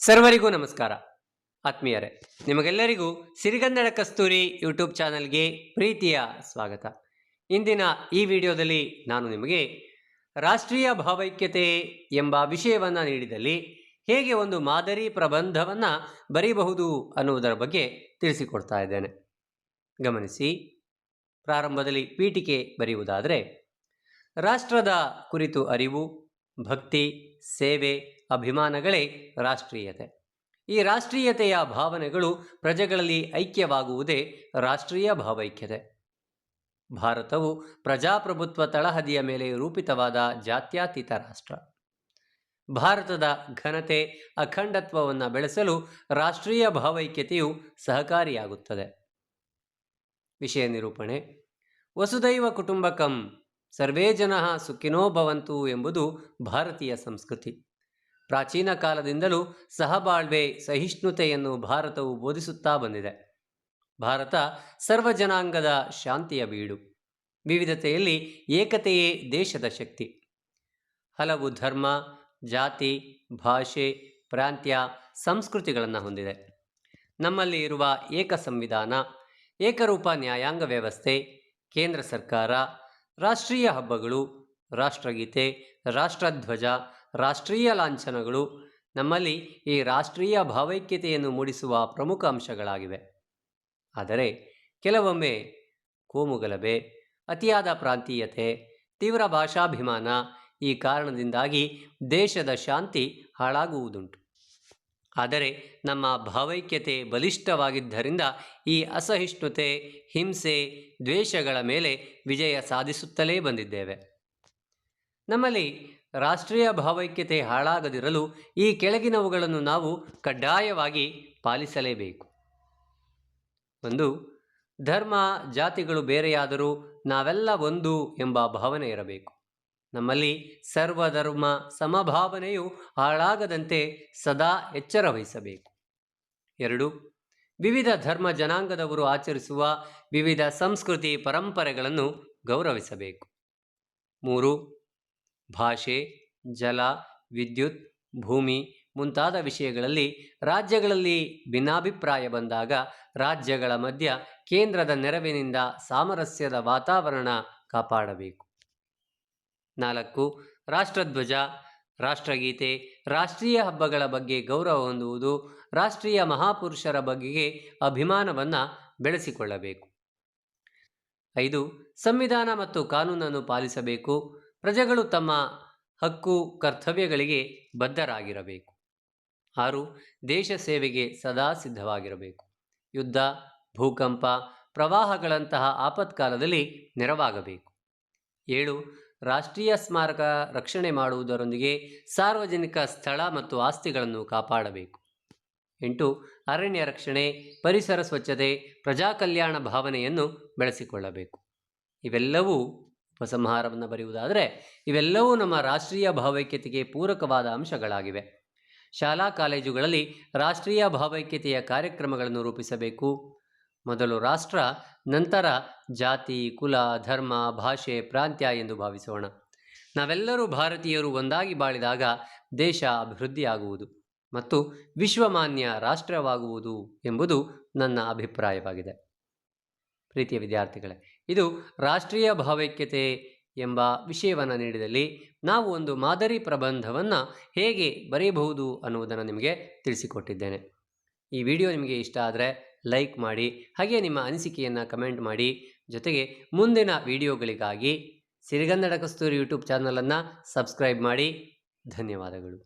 ಸರ್ವರಿಗೂ ನಮಸ್ಕಾರ ಆತ್ಮೀಯರೇ, ನಿಮಗೆಲ್ಲರಿಗೂ ಸಿರಿಗನ್ನಡ ಕಸ್ತೂರಿ ಯೂಟ್ಯೂಬ್ ಚಾನಲ್ಗೆ ಪ್ರೀತಿಯ ಸ್ವಾಗತ. ಇಂದಿನ ಈ ವಿಡಿಯೋದಲ್ಲಿ ನಾನು ನಿಮಗೆ ರಾಷ್ಟ್ರೀಯ ಭಾವೈಕ್ಯತೆ ಎಂಬ ವಿಷಯವನ್ನು ನೀಡಿದಲ್ಲಿ ಹೇಗೆ ಒಂದು ಮಾದರಿ ಪ್ರಬಂಧವನ್ನು ಬರೀಬಹುದು ಅನ್ನುವುದರ ಬಗ್ಗೆ ತಿಳಿಸಿಕೊಡ್ತಾ ಇದ್ದೇನೆ. ಗಮನಿಸಿ. ಪ್ರಾರಂಭದಲ್ಲಿ ಪೀಠಿಕೆ ಬರೆಯುವುದಾದರೆ, ರಾಷ್ಟ್ರದ ಕುರಿತು ಅರಿವು, ಭಕ್ತಿ, ಸೇವೆ, ಅಭಿಮಾನಗಳೇ ರಾಷ್ಟ್ರೀಯತೆ. ಈ ರಾಷ್ಟ್ರೀಯತೆಯ ಭಾವನೆಗಳು ಪ್ರಜೆಗಳಲ್ಲಿ ಐಕ್ಯವಾಗುವುದೇ ರಾಷ್ಟ್ರೀಯ ಭಾವೈಕ್ಯತೆ. ಭಾರತವು ಪ್ರಜಾಪ್ರಭುತ್ವ ತಳಹದಿಯ ಮೇಲೆ ರೂಪಿತವಾದ ಜಾತ್ಯತೀತ ರಾಷ್ಟ್ರ. ಭಾರತದ ಘನತೆ, ಅಖಂಡತ್ವವನ್ನು ಬೆಳೆಸಲು ರಾಷ್ಟ್ರೀಯ ಭಾವೈಕ್ಯತೆಯು ಸಹಕಾರಿಯಾಗುತ್ತದೆ. ವಿಷಯ ನಿರೂಪಣೆ. ವಸುದೈವ ಕುಟುಂಬಕಂ ಸರ್ವೇ ಜನಃ ಸುಖಿನೋ ಭವಂತು ಎಂಬುದು ಭಾರತೀಯ ಸಂಸ್ಕೃತಿ. ಪ್ರಾಚೀನ ಕಾಲದಿಂದಲೂ ಸಹಬಾಳ್ವೆ, ಸಹಿಷ್ಣುತೆಯನ್ನು ಭಾರತವು ಬೋಧಿಸುತ್ತಾ ಬಂದಿದೆ. ಭಾರತ ಸರ್ವಜನಾಂಗದ ಶಾಂತಿಯ ಬೀಡು. ವಿವಿಧತೆಯಲ್ಲಿ ಏಕತೆಯೇ ದೇಶದ ಶಕ್ತಿ. ಹಲವು ಧರ್ಮ, ಜಾತಿ, ಭಾಷೆ, ಪ್ರಾಂತ್ಯ, ಸಂಸ್ಕೃತಿಗಳನ್ನು ಹೊಂದಿದೆ. ನಮ್ಮಲ್ಲಿ ಇರುವ ಏಕ ಸಂವಿಧಾನ, ಏಕರೂಪ ನ್ಯಾಯಾಂಗ ವ್ಯವಸ್ಥೆ, ಕೇಂದ್ರ ಸರ್ಕಾರ, ರಾಷ್ಟ್ರೀಯ ಹಬ್ಬಗಳು, ರಾಷ್ಟ್ರಗೀತೆ, ರಾಷ್ಟ್ರಧ್ವಜ, ರಾಷ್ಟ್ರೀಯ ಲಾಂಛನಗಳು ನಮ್ಮಲ್ಲಿ ಈ ರಾಷ್ಟ್ರೀಯ ಭಾವೈಕ್ಯತೆಯನ್ನು ಮೂಡಿಸುವ ಪ್ರಮುಖ ಅಂಶಗಳಾಗಿವೆ. ಆದರೆ ಕೆಲವೊಮ್ಮೆ ಕೋಮುಗಲಭೆ, ಅತಿಯಾದ ಪ್ರಾಂತೀಯತೆ, ತೀವ್ರ ಭಾಷಾಭಿಮಾನ ಈ ಕಾರಣದಿಂದಾಗಿ ದೇಶದ ಶಾಂತಿ ಹಾಳಾಗುವುದುಂಟು. ಆದರೆ ನಮ್ಮ ಭಾವೈಕ್ಯತೆ ಬಲಿಷ್ಠವಾಗಿದ್ದರಿಂದ ಈ ಅಸಹಿಷ್ಣುತೆ, ಹಿಂಸೆ, ದ್ವೇಷಗಳ ಮೇಲೆ ವಿಜಯ ಸಾಧಿಸುತ್ತಲೇ ಬಂದಿದ್ದೇವೆ. ನಮ್ಮಲ್ಲಿ ರಾಷ್ಟ್ರೀಯ ಭಾವೈಕ್ಯತೆ ಹಾಳಾಗದಿರಲು ಈ ಕೆಳಗಿನವುಗಳನ್ನು ನಾವು ಕಡ್ಡಾಯವಾಗಿ ಪಾಲಿಸಲೇಬೇಕು. 1. ಧರ್ಮ, ಜಾತಿಗಳು ಬೇರೆಯಾದರೂ ನಾವೆಲ್ಲ ಒಂದು ಎಂಬ ಭಾವನೆ ಇರಬೇಕು. ನಮ್ಮಲ್ಲಿ ಸರ್ವಧರ್ಮ ಸಮಭಾವನೆಯು ಹಾಳಾಗದಂತೆ ಸದಾ ಎಚ್ಚರ ವಹಿಸಬೇಕು. 2. ವಿವಿಧ ಧರ್ಮ ಜನಾಂಗದವರು ಆಚರಿಸುವ ವಿವಿಧ ಸಂಸ್ಕೃತಿ ಪರಂಪರೆಗಳನ್ನು ಗೌರವಿಸಬೇಕು. 3. ಭಾಷೆ, ಜಲ, ವಿದ್ಯುತ್, ಭೂಮಿ ಮುಂತಾದ ವಿಷಯಗಳಲ್ಲಿ ರಾಜ್ಯಗಳಲ್ಲಿ ಭಿನ್ನಾಭಿಪ್ರಾಯ ಬಂದಾಗ ರಾಜ್ಯಗಳ ಮಧ್ಯ ಕೇಂದ್ರದ ನೆರವಿನಿಂದ ಸಾಮರಸ್ಯದ ವಾತಾವರಣ ಕಾಪಾಡಬೇಕು. 4. ರಾಷ್ಟ್ರಧ್ವಜ, ರಾಷ್ಟ್ರಗೀತೆ, ರಾಷ್ಟ್ರೀಯ ಹಬ್ಬಗಳ ಬಗ್ಗೆ ಗೌರವ ಹೊಂದುವುದು, ರಾಷ್ಟ್ರೀಯ ಮಹಾಪುರುಷರ ಬಗೆಗೆ ಅಭಿಮಾನವನ್ನು ಬೆಳೆಸಿಕೊಳ್ಳಬೇಕು. 5. ಸಂವಿಧಾನ ಮತ್ತು ಕಾನೂನನ್ನು ಪಾಲಿಸಬೇಕು. ಪ್ರಜೆಗಳು ತಮ್ಮ ಹಕ್ಕು, ಕರ್ತವ್ಯಗಳಿಗೆ ಬದ್ಧರಾಗಿರಬೇಕು. 6. ದೇಶ ಸೇವೆಗೆ ಸದಾ ಸಿದ್ಧವಾಗಿರಬೇಕು. ಯುದ್ಧ, ಭೂಕಂಪ, ಪ್ರವಾಹಗಳಂತಹ ಆಪತ್ಕಾಲದಲ್ಲಿ ನೆರವಾಗಬೇಕು. 7. ರಾಷ್ಟ್ರೀಯ ಸ್ಮಾರಕ ರಕ್ಷಣೆ ಮಾಡುವುದರೊಂದಿಗೆ ಸಾರ್ವಜನಿಕ ಸ್ಥಳ ಮತ್ತು ಆಸ್ತಿಗಳನ್ನು ಕಾಪಾಡಬೇಕು. 8. ಅರಣ್ಯ ರಕ್ಷಣೆ, ಪರಿಸರ ಸ್ವಚ್ಛತೆ, ಪ್ರಜಾಕಲ್ಯಾಣ ಭಾವನೆಯನ್ನು ಬೆಳೆಸಿಕೊಳ್ಳಬೇಕು. ಇವೆಲ್ಲವೂ ಉಪಸಂಹಾರವನ್ನು ಬರೆಯುವುದಾದರೆ ಇವೆಲ್ಲವೂ ನಮ್ಮ ರಾಷ್ಟ್ರೀಯ ಭಾವೈಕ್ಯತೆಗೆ ಪೂರಕವಾದ ಅಂಶಗಳಾಗಿವೆ. ಶಾಲಾ ಕಾಲೇಜುಗಳಲ್ಲಿ ರಾಷ್ಟ್ರೀಯ ಭಾವೈಕ್ಯತೆಯ ಕಾರ್ಯಕ್ರಮಗಳನ್ನು ರೂಪಿಸಬೇಕು. ಮೊದಲು ರಾಷ್ಟ್ರ, ನಂತರ ಜಾತಿ, ಕುಲ, ಧರ್ಮ, ಭಾಷೆ, ಪ್ರಾಂತ್ಯ ಎಂದು ಭಾವಿಸೋಣ. ನಾವೆಲ್ಲರೂ ಭಾರತೀಯರು ಒಂದಾಗಿ ಬಾಳಿದಾಗ ದೇಶ ಅಭಿವೃದ್ಧಿಯಾಗುವುದು ಮತ್ತು ವಿಶ್ವಮಾನ್ಯ ರಾಷ್ಟ್ರವಾಗುವುದು ಎಂಬುದು ನನ್ನ ಅಭಿಪ್ರಾಯವಾಗಿದೆ. ಪ್ರೀತಿಯ ವಿದ್ಯಾರ್ಥಿಗಳೇ, ಇದು ರಾಷ್ಟ್ರೀಯ ಭಾವೈಕ್ಯತೆ ಎಂಬ ವಿಷಯವನ್ನು ನೀಡಿದಲ್ಲಿ ನಾವು ಒಂದು ಮಾದರಿ ಪ್ರಬಂಧವನ್ನು ಹೇಗೆ ಬರೆಯಬಹುದು ಅನ್ನುವುದನ್ನು ನಿಮಗೆ ತಿಳಿಸಿಕೊಟ್ಟಿದ್ದೇನೆ. ಈ ವಿಡಿಯೋ ನಿಮಗೆ ಇಷ್ಟ ಆದರೆ ಲೈಕ್ ಮಾಡಿ, ಹಾಗೆ ನಿಮ್ಮ ಅನಿಸಿಕೆಯನ್ನು ಕಮೆಂಟ್ ಮಾಡಿ. ಜೊತೆಗೆ ಮುಂದಿನ ವಿಡಿಯೋಗಳಿಗಾಗಿ ಸಿರಿಗನ್ನಡ ಕಸ್ತೂರಿ ಯೂಟ್ಯೂಬ್ ಚಾನಲನ್ನು ಸಬ್ಸ್ಕ್ರೈಬ್ ಮಾಡಿ. ಧನ್ಯವಾದಗಳು.